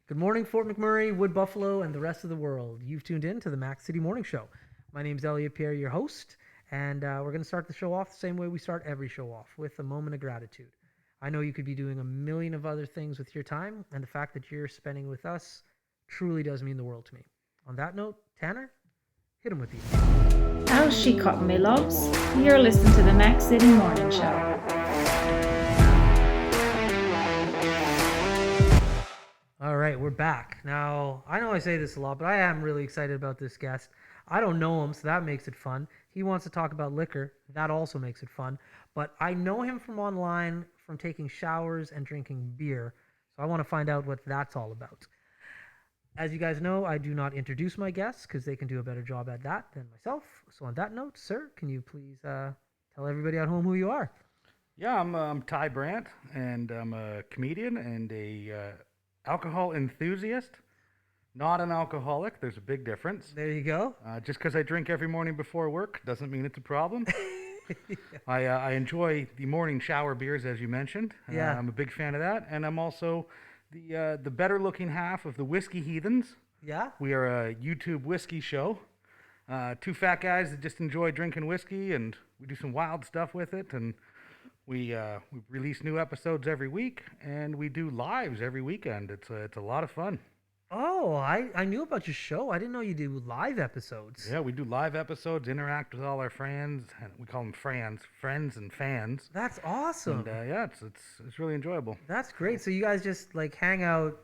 Good morning, Fort McMurray, Wood Buffalo, and the rest of the world. You've tuned in to the Mac City Morning Show. My name's Elliot Pierre, your host, and we're going to start the show off the same way we start every show off, with a moment of gratitude. I know you could be doing a million of other things with your time, and the fact that you're spending with us truly does mean the world to me. On that note, Tanner, hit him with these. How's she cutting, me loves? You're listening to the Mac City Morning Show. All right, we're back. Now, I know I say this a lot, but I am really excited about this guest. I don't know him, so that makes it fun. He wants to talk about liquor. That also makes it fun. But I know him from online, from taking showers and drinking beer. So I want to find out what that's all about. As you guys know, I do not introduce my guests because they can do a better job at that than myself. So on that note, sir, can you please tell everybody at home who you are? Yeah, I'm Ty Brandt, and I'm a comedian and a alcohol enthusiast. Not an alcoholic. There's a big difference. There you go. Just because I drink every morning before work doesn't mean it's a problem. I enjoy the morning shower beers, as you mentioned. Yeah. I'm a big fan of that, and I'm also the better looking half of the Whiskey Heathens. Yeah? We are a YouTube whiskey show. Two fat guys that just enjoy drinking whiskey, and we do some wild stuff with it, and we release new episodes every week, and we do lives every weekend. It's a lot of fun. Oh, I knew about your show. I didn't know you do live episodes. Yeah, we do live episodes, interact with all our friends, and we call them friends and fans. That's awesome. And yeah, it's really enjoyable. That's great. So you guys just like hang out,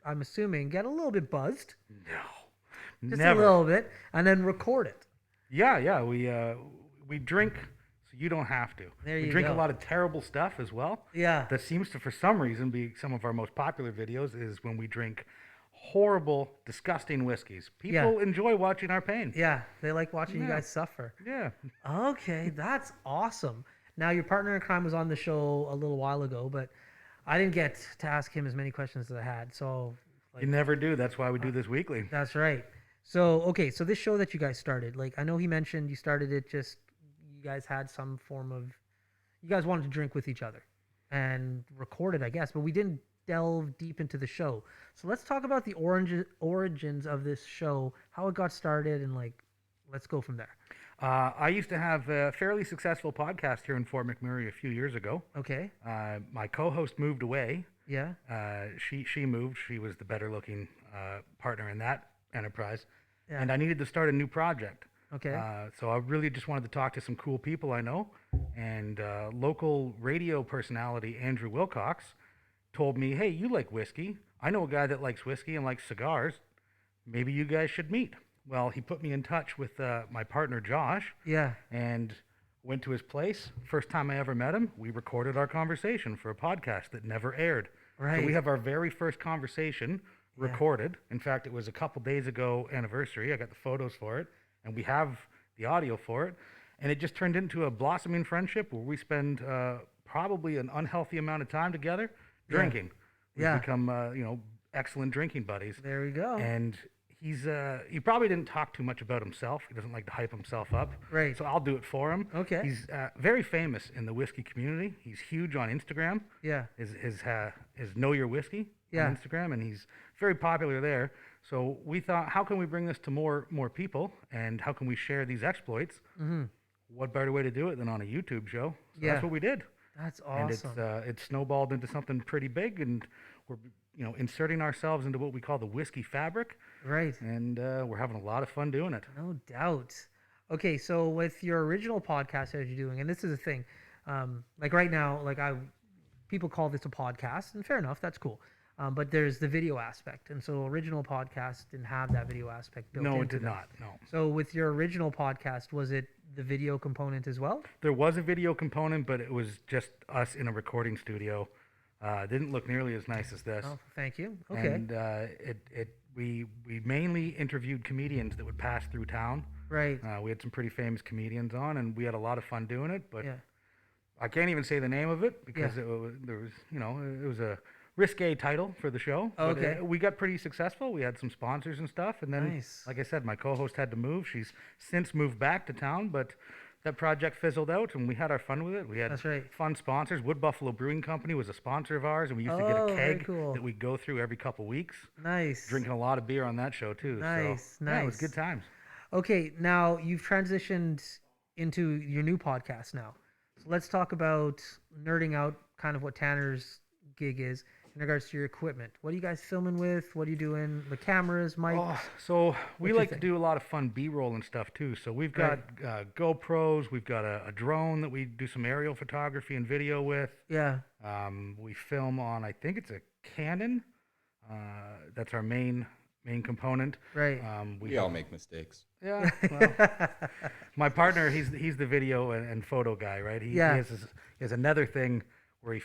I'm assuming, get a little bit buzzed. No, Just never. a little bit, and then record it. Yeah, we drink so you don't have to. There We you drink go. a lot of terrible stuff as well. Yeah. That seems to, for some reason, be some of our most popular videos is when we drink horrible, disgusting whiskeys. People enjoy watching our pain. Yeah, they like watching you Yeah. guys suffer. Yeah. Okay, that's awesome. Now, your partner in crime was on the show a little while ago, but I didn't get to ask him as many questions as I had. So, You never do. That's why we do this weekly. that's right. So, okay, so this show that you guys started, like, I know he mentioned you started it just, you guys had some form of, you guys wanted to drink with each other and record it, I guess, but we didn't delve deep into the show. So let's talk about the origins of this show, how it got started, and, like, let's go from there. I used to have a fairly successful podcast here in Fort McMurray a few years ago. Okay. My co-host moved away. Yeah. She moved. She was the better looking partner in that enterprise. Yeah. And I needed to start a new project. Okay. So I really just wanted to talk to some cool people I know. And local radio personality Andrew Wilcox told me, hey, you like whiskey. I know a guy that likes whiskey and likes cigars. Maybe you guys should meet. Well, he put me in touch with my partner Josh. Yeah. And went to his place. First time I ever met him, we recorded our conversation for a podcast that never aired. Right. So we have our very first conversation recorded. In fact, it was a couple days ago anniversary. I got the photos for it, and we have the audio for it. And it just turned into a blossoming friendship where we spend probably an unhealthy amount of time together drinking. We've become, excellent drinking buddies. There we go. And he probably didn't talk too much about himself. He doesn't like to hype himself up. Right. So I'll do it for him. Okay. He's very famous in the whiskey community. He's huge on Instagram. Yeah. His Know Your Whiskey Yeah. on Instagram, and he's very popular there. So we thought, how can we bring this to more people, and how can we share these exploits? Mm-hmm. What better way to do it than on a YouTube show? So Yeah. that's what we did. That's awesome. And it's snowballed into something pretty big, and we're inserting ourselves into what we call the whiskey fabric. Right. And we're having a lot of fun doing it. No doubt. Okay, so with your original podcast that you're doing, and this is a thing, like right now, people call this a podcast, and fair enough, that's cool. But there's the video aspect, and so original podcast didn't have that video aspect built into No, it did them. not. No. So with your original podcast, was it the video component as well? There was a video component, but it was just us in a recording studio. Didn't look nearly as nice as this. Oh, thank you. Okay. And we mainly interviewed comedians that would pass through town. Right. We had some pretty famous comedians on, and we had a lot of fun doing it. But Yeah. I can't even say the name of it because Yeah. it was a risque title for the show. But, Okay. we got pretty successful. We had some sponsors and stuff, and then, Nice. like I said, my co-host had to move. She's since moved back to town, but that project fizzled out, and we had our fun with it. We had That's right. fun sponsors. Wood Buffalo Brewing Company was a sponsor of ours, and we used to get a Oh, very keg cool. that we'd go through every couple weeks. Nice. Drinking a lot of beer on that show too. Nice, So, yeah, it was nice. good times. Okay, now you've transitioned into your new podcast now. So let's talk about nerding out, kind of what Tanner's gig is in regards to your equipment. What are you guys filming with? What are you doing? The cameras, mics? Oh, so we you like to think? do a lot of fun B-roll and stuff too. So we've got GoPros, we've got a drone that we do some aerial photography and video with. Yeah. We film on, I think it's a Canon. That's our main component. Right. We all make mistakes. Yeah. Well, my partner, he's the video and photo guy, right? He has another thing where he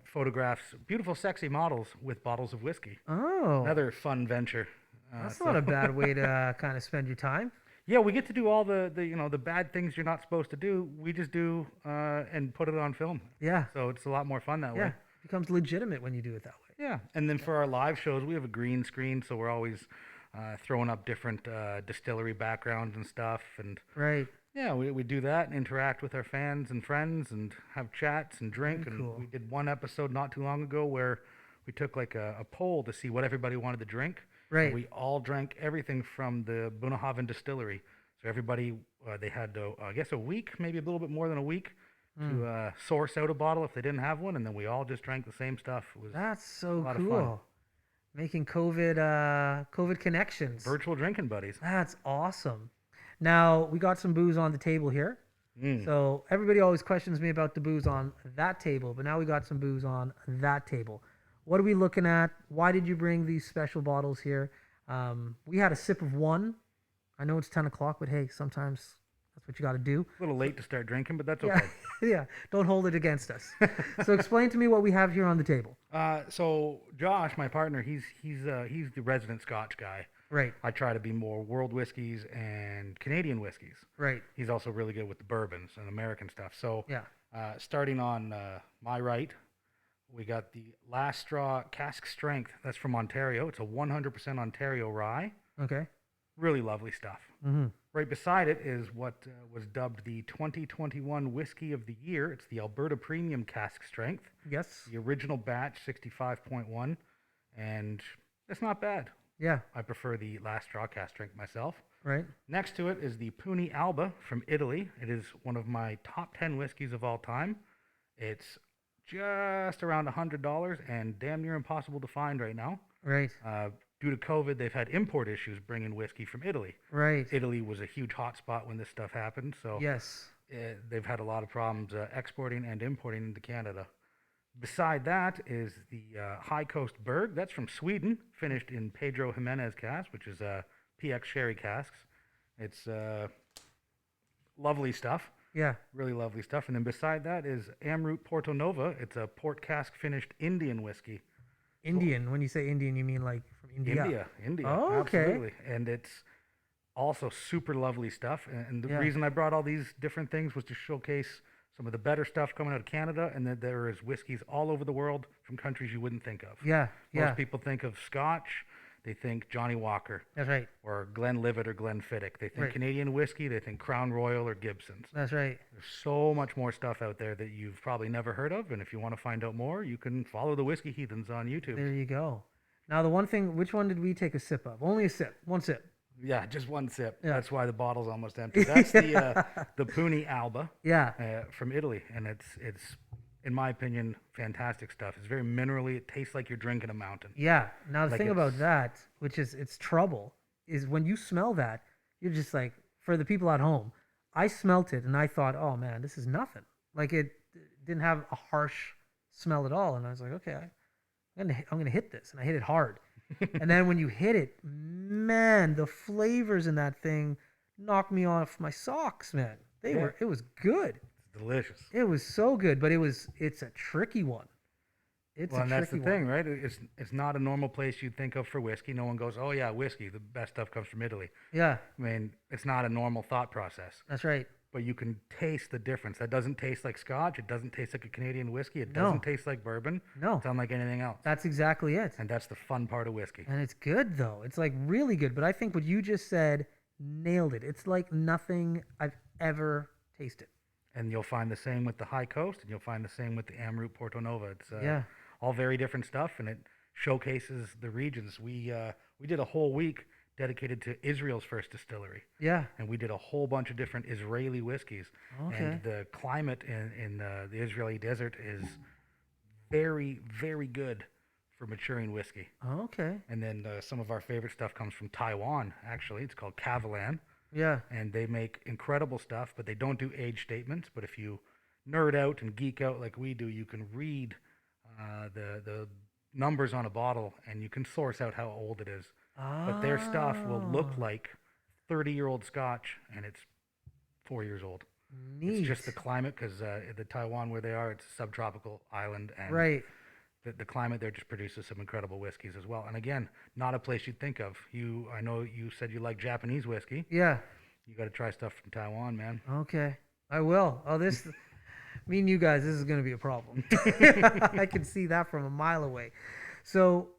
photographs beautiful, sexy models with bottles of whiskey. Oh. Another fun venture. That's not a bad way to kind of spend your time. Yeah, we get to do all the the bad things you're not supposed to do. We just do and put it on film. Yeah. So it's a lot more fun that Yeah. way. It becomes legitimate when you do it that way. Yeah, and then for our live shows, we have a green screen, so we're always throwing up different distillery backgrounds and stuff. And Right. yeah, we do that and interact with our fans and friends and have chats and drink. Very And cool. we did one episode not too long ago where we took like a poll to see what everybody wanted to drink. Right. And we all drank everything from the Bunnahabhain distillery. So everybody, they had, I guess, a week, maybe a little bit more than a week, to source out a bottle if they didn't have one, and then we all just drank the same stuff. It was That's so lot of fun. cool. Making COVID connections. virtual drinking buddies. That's awesome. Now, we got some booze on the table here. Mm. So everybody always questions me about the booze on that table, but now we got some booze on that table. What are we looking at? Why did you bring these special bottles here? We had a sip of one. I know it's 10 o'clock, but hey, sometimes that's what you got to do. A little late to start drinking, but that's Yeah, okay. yeah. Don't hold it against us. So explain to me what we have here on the table. So Josh, my partner, he's the resident Scotch guy. Right, I try to be more world whiskeys and Canadian whiskeys. right. He's also really good with the bourbons and American stuff. So Yeah. starting on my right, we got the Last Straw Cask Strength. That's from Ontario. It's a 100% Ontario rye. Okay. Really lovely stuff. Mm-hmm. Right beside it is what was dubbed the 2021 Whiskey of the Year. It's the Alberta Premium Cask Strength. Yes. The original batch, 65.1. And it's not bad. Yeah. I prefer the Last Straw Cask Strength myself. Right. Next to it is the Puny Alba from Italy. It is one of my top 10 whiskeys of all time. It's just around $100 and damn near impossible to find right now. Right. Due to COVID, they've had import issues bringing whiskey from Italy. Right. Italy was a huge hotspot when this stuff happened, so Yes. they've had a lot of problems exporting and importing into Canada. Beside that is the High Coast Berg. That's from Sweden, finished in Pedro Jimenez cask, which is PX sherry casks. It's lovely stuff, Yeah. really lovely stuff. And then beside that is Amrut Porto Nova. It's a port cask finished Indian whiskey. Indian. When you say Indian, you mean like from India? India. Oh, okay. Absolutely. And it's also super lovely stuff. And the Yeah. reason I brought all these different things was to showcase some of the better stuff coming out of Canada, and that there is whiskeys all over the world from countries you wouldn't think of. Yeah. Yeah. Most people think of Scotch, they think Johnny Walker, That's right. or Glenlivet or Glenfiddich. They think Right. Canadian whiskey, they think Crown Royal or Gibson's. That's right. There's so much more stuff out there that you've probably never heard of, and if you want to find out more, you can follow the Whiskey Heathens on YouTube. There you go. Now, the one thing, which one did we take a sip of? Only a sip. One sip. Yeah, just one sip. Yeah. That's why the bottle's almost empty. That's the Puny Alba Yeah. from Italy, and it's in my opinion fantastic stuff. It's very minerally. It tastes like you're drinking a mountain. Yeah. Now, the Like thing about it's- that, which is it's trouble, is when you smell that, you're just like, for the people at home, I smelt it and I thought, oh man, this is nothing. Like it didn't have a harsh smell at all. And I was like, okay, I'm gonna hit this. And I hit it hard. And then when you hit it, man, the flavors in that thing knocked me off my socks, man. It was good. It's delicious. It was so good, but it's a tricky one. It's Well, a and that's tricky the thing, one. right? It's not a normal place you'd think of for whiskey. No one goes, oh yeah, whiskey. The best stuff comes from Italy. Yeah, I mean, it's not a normal thought process. that's right. But you can taste the difference. That doesn't taste like Scotch. It doesn't taste like a Canadian whiskey. It No. doesn't taste like bourbon. No. It's unlike anything else. That's exactly it. And that's the fun part of whiskey. And it's good though. It's like really good. But I think what you just said nailed it. It's like nothing I've ever taste it. And you'll find the same with the High Coast, and you'll find the same with the Amrut Porto Nova. It's Yeah. all very different stuff, and it showcases the regions. We did a whole week dedicated to Israel's first distillery, Yeah. and we did a whole bunch of different Israeli whiskeys. Okay. And the climate in the Israeli desert is very, very good for maturing whiskey. Okay. And then some of our favorite stuff comes from Taiwan, actually. It's called Kavalan. Yeah. And they make incredible stuff, but they don't do age statements. But if you nerd out and geek out like we do, you can read the numbers on a bottle, and you can source out how old it is. But their stuff will look like 30-year-old Scotch, and it's 4 years old. Neat. It's just the climate, because the Taiwan where they are, it's a subtropical island, and Right. the climate there just produces some incredible whiskeys as well. And again, not a place you'd think of. I know you said you like Japanese whiskey. Yeah. You got to try stuff from Taiwan, man. Okay. I will. Oh, this, me and you guys, this is going to be a problem. I can see that from a mile away. So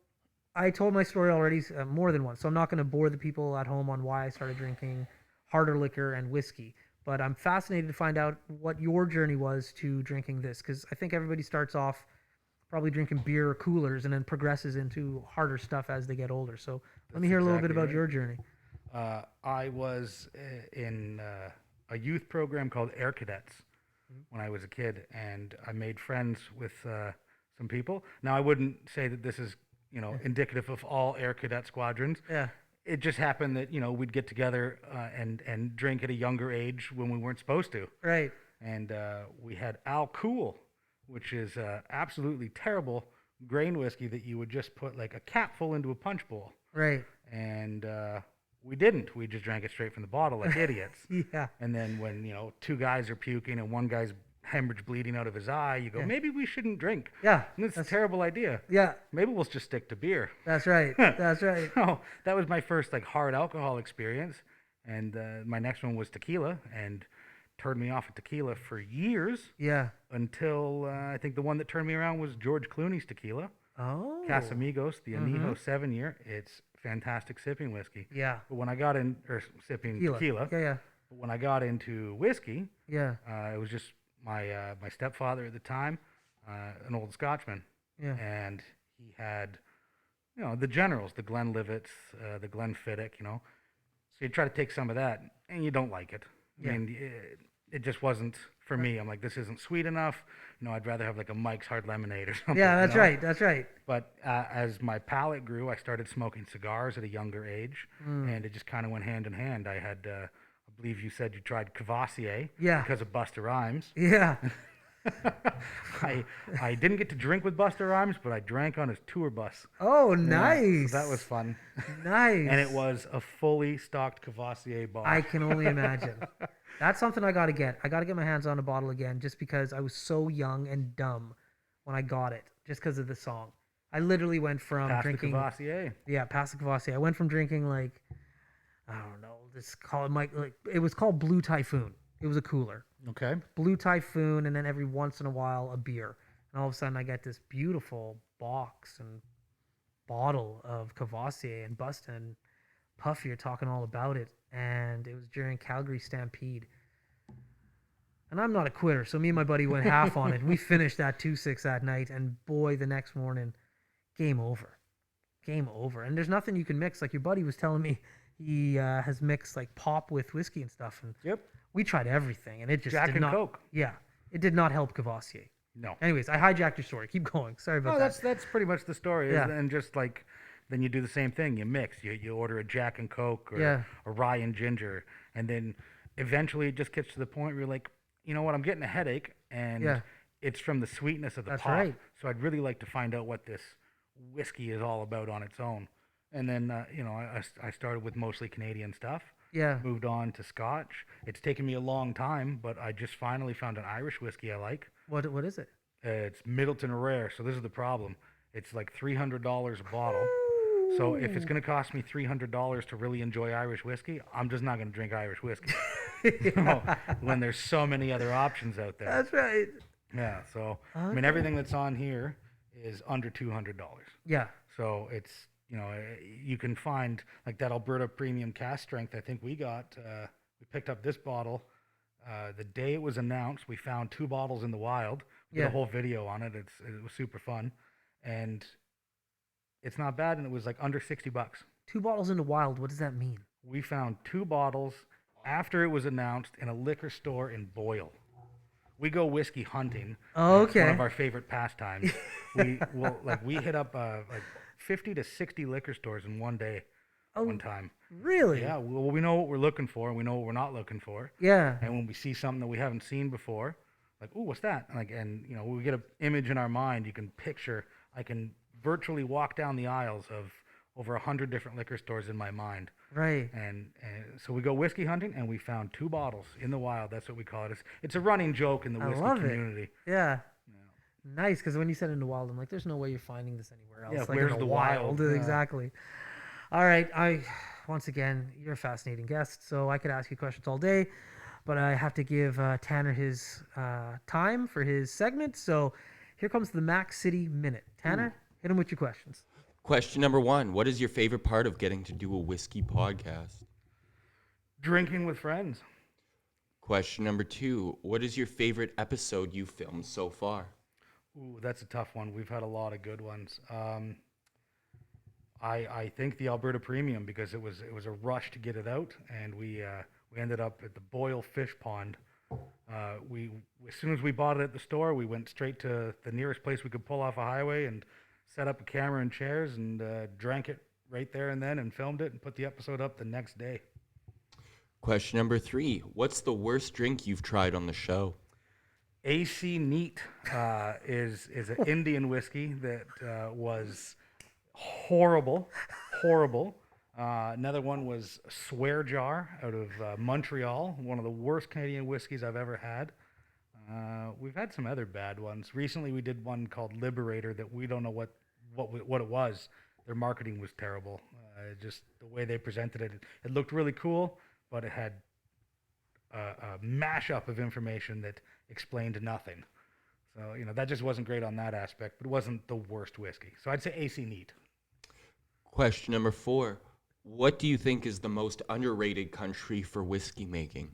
I told my story already more than once, so I'm not going to bore the people at home on why I started drinking harder liquor and whiskey. But I'm fascinated to find out what your journey was to drinking this, because I think everybody starts off probably drinking beer or coolers and then progresses into harder stuff as they get older. So let me hear a little bit about your journey. I was in a youth program called Air Cadets when I was a kid, and I made friends with some people. Now, I wouldn't say that this is, indicative of all Air Cadet squadrons. Yeah. It just happened that, we'd get together and drink at a younger age when we weren't supposed to. Right. And we had Al Cool, which is absolutely terrible grain whiskey that you would just put like a capful into a punch bowl. Right. And we didn't. We just drank it straight from the bottle like idiots. Yeah. And then when, two guys are puking and one guy's hemorrhage bleeding out of his eye, you go, maybe we shouldn't drink. Yeah. And it's a terrible idea. Yeah. Maybe we'll just stick to beer. That's right. That's right. So that was my first hard alcohol experience. And my next one was tequila, and turned me off of tequila for years. Yeah. Until I think the one that turned me around was George Clooney's tequila. Oh. Casamigos, the Añejo 7-year. It's fantastic sipping whiskey. Yeah. But when I got in, or sipping tequila. Yeah, yeah. But when I got into whiskey, Yeah. it was just my stepfather at the time, an old Scotchman. Yeah. And he had, the generals, the Glenlivets, the Glenfiddich, So you try to take some of that, and you don't like it. Yeah. I mean, it just wasn't for me. I'm like, this isn't sweet enough. I'd rather have like a Mike's Hard Lemonade or something. Yeah, that's right. That's right. But as my palate grew, I started smoking cigars at a younger age, and it just kind of went hand in hand. I had, I believe you said you tried Cavassier because of Busta Rhymes. Yeah. I didn't get to drink with Busta Rhymes, but I drank on his tour bus. Oh, nice. Yeah, so that was fun. Nice. And it was a fully stocked Cavassier bottle. I can only imagine. That's something I got to get. I got to get my hands on a bottle again just because I was so young and dumb when I got it, just because of the song. I literally went from drinking... Cavassier. Yeah, past the Cavassier. I went from drinking I don't know, it was called Blue Typhoon. It was a cooler. Okay. Blue Typhoon, and then every once in a while a beer. And all of a sudden I get this beautiful box and bottle of Cavassier, and Busta and Puffy are talking all about it. And it was during Calgary Stampede. And I'm not a quitter, so me and my buddy went half on it. And we finished that 2-6 that night, and boy, the next morning, game over. Game over. And there's nothing you can mix. Like your buddy was telling me, he has mixed pop with whiskey and stuff. And Yep. we tried everything, and it just Jack did and not. Coke. Yeah, it did not help Cavassier. No. Anyways, I hijacked your story. Keep going. Sorry about that. That's pretty much the story. Yeah. And just then you do the same thing. You mix. You order a Jack and Coke or a rye and ginger, and then eventually it just gets to the point where you're like, you know what? I'm getting a headache, and it's from the sweetness of the pop. Right. So I'd really like to find out what this whiskey is all about on its own. And then I started with mostly Canadian stuff. Yeah. Moved on to Scotch. It's taken me a long time, but I just finally found an Irish whiskey I like. What is it? It's Middleton Rare. So this is the problem. It's like $300 a bottle. So if it's going to cost me $300 to really enjoy Irish whiskey, I'm just not going to drink Irish whiskey. When there's so many other options out there. That's right. Yeah. So Okay. I mean, everything that's on here is under $200. Yeah. So it's, you can find that Alberta Premium Cask Strength. I think we picked up this bottle The day it was announced, we found 2 bottles in the wild. We did Yeah. a whole video on it. It was super fun, and it's not bad. And it was like under $60. 2 bottles in the wild. What does that mean? We found 2 bottles after it was announced in a liquor store in Boyle. We go whiskey hunting. Oh, It's one okay. of our favorite pastimes. We hit up like 50 to 60 liquor stores in one day, Oh, one time. really? Yeah, well, we know what we're looking for, and we know what we're not looking for. Yeah. And when we see something that we haven't seen before, like, ooh, what's that? And you know, we get an image in our mind. You can picture. I can virtually walk down the aisles of over 100 different liquor stores in my mind. Right. And so we go whiskey hunting, and we found 2 bottles in the wild. That's what we call it. It's a running joke in the I whiskey love it. community. Yeah. Nice, because when you said in the wild, I'm like, there's no way you're finding this anywhere else. Yeah, like where's in the wild? Yeah. Exactly. All right. Once again, you're a fascinating guest, so I could ask you questions all day, but I have to give Tanner his time for his segment. So here comes the Mac City Minute. Tanner, hit him with your questions. Question number 1. What is your favorite part of getting to do a whiskey podcast? Drinking with friends. Question number 2. What is your favorite episode you filmed so far? Ooh, that's a tough one. We've had a lot of good ones. I think the Alberta Premium, because it was a rush to get it out, and we ended up at the Boyle Fish Pond. We as soon as we bought it at the store, we went straight to the nearest place we could pull off a highway and set up a camera and chairs and drank it right there and then and filmed it and put the episode up the next day. Question number 3. What's the worst drink you've tried on the show? AC Neat is an Indian whiskey that was horrible. Another one was Swear Jar out of Montreal, one of the worst Canadian whiskeys I've ever had. We've had some other bad ones. Recently, we did one called Liberator that we don't know what it was. Their marketing was terrible. Just the way they presented it, it looked really cool, but it had a mashup of information that explained nothing. So, you know, that just wasn't great on that aspect, but it wasn't the worst whiskey. So I'd say AC Neat. Question number 4. What do you think is the most underrated country for whiskey making?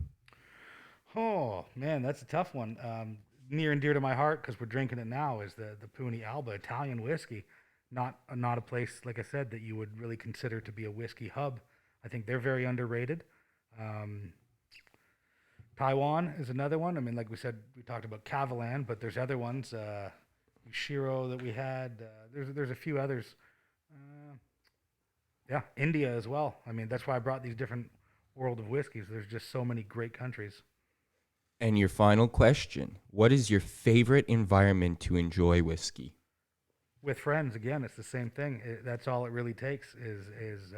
Oh, man, that's a tough one. Near and dear to my heart, because we're drinking it now, is the Puny Alba Italian whiskey. Not a place, like I said, that you would really consider to be a whiskey hub. I think they're very underrated. Taiwan is another one. I mean, like we said, we talked about Cavalan, but there's other ones. Shiro that we had. There's a few others. Yeah, India as well. I mean, that's why I brought these different world of whiskeys. There's just so many great countries. And your final question. What is your favorite environment to enjoy whiskey? With friends, again, it's the same thing. That's all it really takes is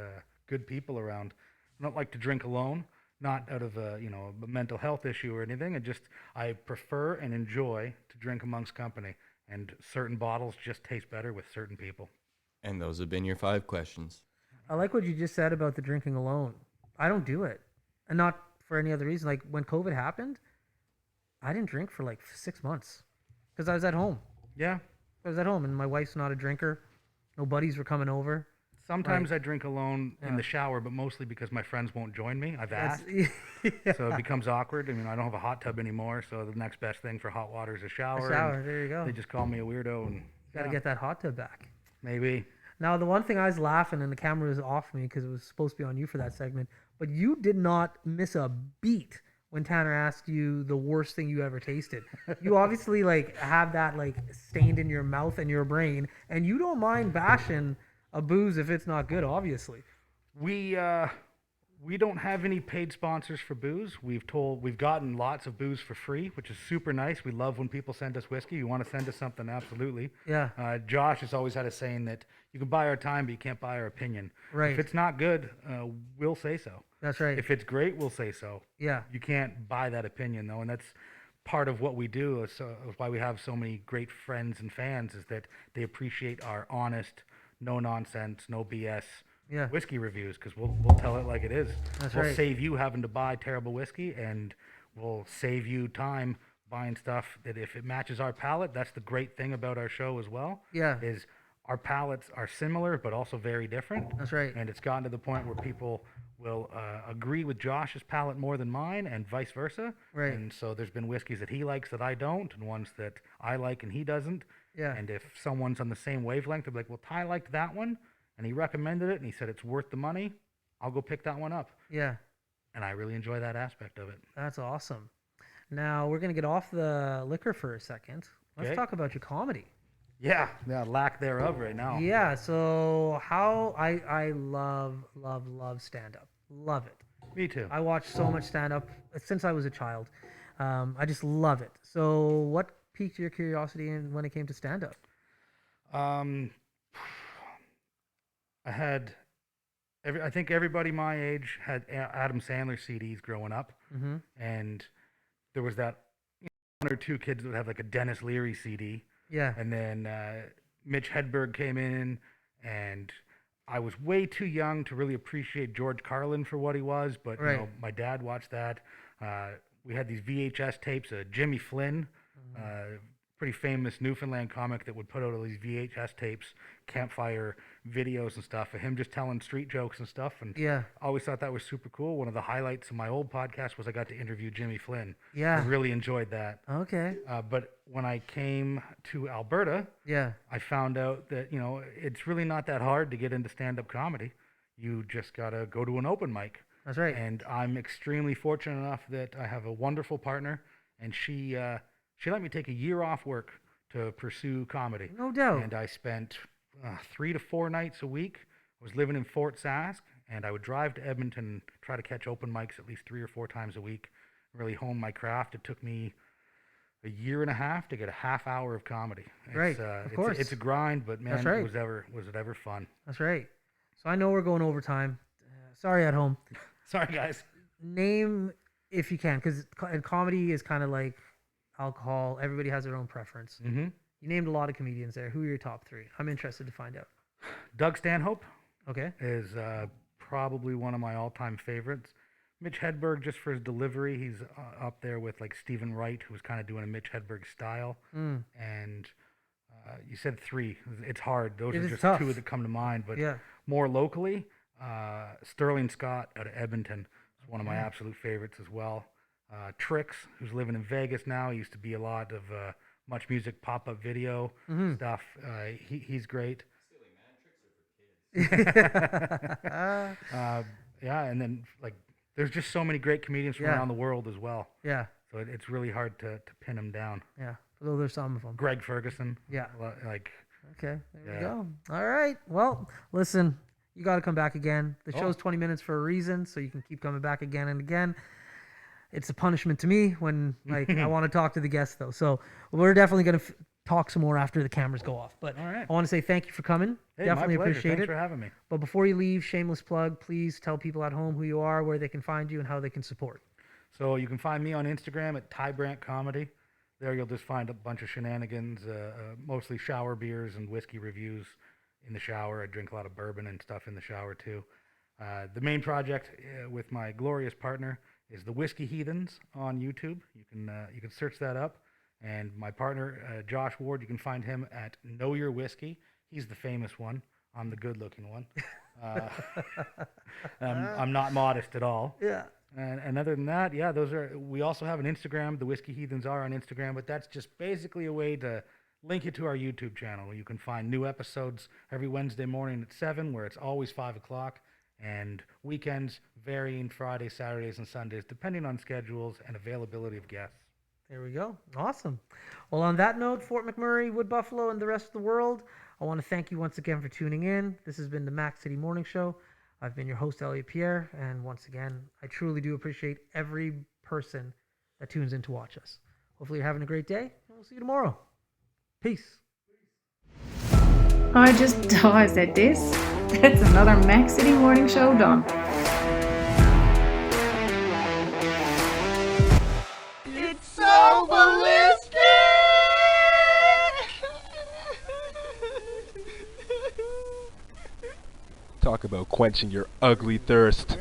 good people around. I don't like to drink alone, not out of a mental health issue or anything. I prefer and enjoy to drink amongst company, and certain bottles just taste better with certain people. And those have been your 5 questions. I like what you just said about the drinking alone. I don't do it, and not for any other reason. Like when COVID happened, I didn't drink for like 6 months because I was at home. Yeah. I was at home, and my wife's not a drinker. No buddies were coming over. Sometimes I drink alone in the shower, but mostly because my friends won't join me. I've asked. Yeah. So it becomes awkward. I mean, I don't have a hot tub anymore, so the next best thing for hot water is a shower. A shower, and there you go. They just call me a weirdo, and Got to get that hot tub back. maybe. Now, the one thing I was laughing, and the camera was off me because it was supposed to be on you for that segment, but you did not miss a beat when Tanner asked you the worst thing you ever tasted. You obviously like have that like stained in your mouth and your brain, and you don't mind bashing a booze if it's not good, obviously. We don't have any paid sponsors for booze. We've gotten lots of booze for free, which is super nice. We love when people send us whiskey. You want to send us something, absolutely. Yeah. Josh has always had a saying that you can buy our time, but you can't buy our opinion. Right. If it's not good, we'll say so. That's right. If it's great, we'll say so. Yeah. You can't buy that opinion, though, and that's part of what we do. Is why we have so many great friends and fans, is that they appreciate our honest, no nonsense, no BS whiskey reviews, because we'll tell it like it is. That's we'll right. save you having to buy terrible whiskey, and we'll save you time buying stuff that if it matches our palate. That's the great thing about our show as well. Yeah. Is our palates are similar, but also very different. That's right. And it's gotten to the point where people will agree with Josh's palate more than mine, and vice versa. Right. And so there's been whiskeys that he likes that I don't, and ones that I like and he doesn't. Yeah. And if someone's on the same wavelength, they'll be like, well, Ty liked that one, and he recommended it, and he said it's worth the money. I'll go pick that one up. Yeah. And I really enjoy that aspect of it. That's awesome. Now we're gonna get off the liquor for a second. Let's Okay. talk about your comedy. Yeah, lack thereof right now. Yeah. So how I love stand up. Love it. Me too. I watch so much stand up since I was a child. I just love it. So what piqued your curiosity when it came to stand up? I had I think everybody my age had Adam Sandler CDs growing up, Mm-hmm. and there was that one or two kids that would have like a Dennis Leary CD, Yeah. and then Mitch Hedberg came in, and I was way too young to really appreciate George Carlin for what he was, but Right. you know, my dad watched that. We had these VHS tapes of Jimmy Flynn, pretty famous Newfoundland comic that would put out all these VHS tapes, campfire videos and stuff of him just telling street jokes and stuff. And Yeah. I always thought that was super cool. One of the highlights of my old podcast was I got to interview Jimmy Flynn. I Yeah. really enjoyed that. Okay. But when I came to Alberta, Yeah. I found out that, you know, it's really not that hard to get into stand-up comedy. You just got to go to an open mic. That's right. And I'm extremely fortunate enough that I have a wonderful partner, and she let me take a year off work to pursue comedy. No doubt. And I spent 3 to 4 nights a week. I was living in Fort Sask, and I would drive to Edmonton and try to catch open mics at least 3 or 4 times a week, really hone my craft. It took me a year and a half to get a half hour of comedy. Right, of course. It's a grind, but man, That's right. was it ever fun? That's right. So I know we're going overtime. Sorry at home. Sorry, guys. Name, if you can, because comedy is kind of like alcohol. Everybody has their own preference. Mm-hmm. You named a lot of comedians there. Who are your top 3? I'm interested to find out. Doug Stanhope Okay. is probably one of my all-time favorites. Mitch Hedberg, just for his delivery, he's up there with like Stephen Wright, who was kind of doing a Mitch Hedberg style. Mm. And you said 3. It's hard. Those It are is just tough. 2 that come to mind. But Yeah. more locally, Sterling Scott out of Edmonton is one of my absolute favorites as well. Trix, who's living in Vegas now, he used to be a lot of Much Music pop-up video Mm-hmm. stuff. He's great. Yeah, and then like there's just so many great comedians from Yeah. around the world as well. Yeah. So it's really hard to pin them down. Yeah. Those are some of them. Greg Ferguson, Yeah. like Okay. There we Yeah. go. All right. Well, listen, you got to come back again. The Oh. show's 20 minutes for a reason, so you can keep coming back again and again. It's a punishment to me when like I want to talk to the guests though. So we're definitely going to talk some more after the cameras go off. But All right. I want to say thank you for coming. Hey, Definitely my pleasure. appreciate Thanks it. for having me. But before you leave, shameless plug, please tell people at home who you are, where they can find you, and how they can support. So you can find me on Instagram at Ty Brandt Comedy. There you'll just find a bunch of shenanigans, mostly shower beers and whiskey reviews in the shower. I drink a lot of bourbon and stuff in the shower too. The main project with my glorious partner is the Whiskey Heathens on YouTube. You can search that up. And my partner, Josh Ward, you can find him at Know Your Whiskey. He's the famous one. I'm the good-looking one. I'm not modest at all. Yeah. And other than that, yeah, we also have an Instagram. The Whiskey Heathens are on Instagram, but that's just basically a way to link you to our YouTube channel. You can find new episodes every Wednesday morning at 7, where it's always 5 o'clock, and weekends varying Fridays, Saturdays, and Sundays, depending on schedules and availability of guests. There we go. Awesome. Well, on that note, Fort McMurray, Wood Buffalo, and the rest of the world, I want to thank you once again for tuning in. This has been the Mac City Morning Show. I've been your host, Elliot Pierre, and once again, I truly do appreciate every person that tunes in to watch us. Hopefully you're having a great day, and we'll see you tomorrow. Peace. I said this. That's another Mac City Morning Show done. It's so ballistic! Talk about quenching your ugly thirst.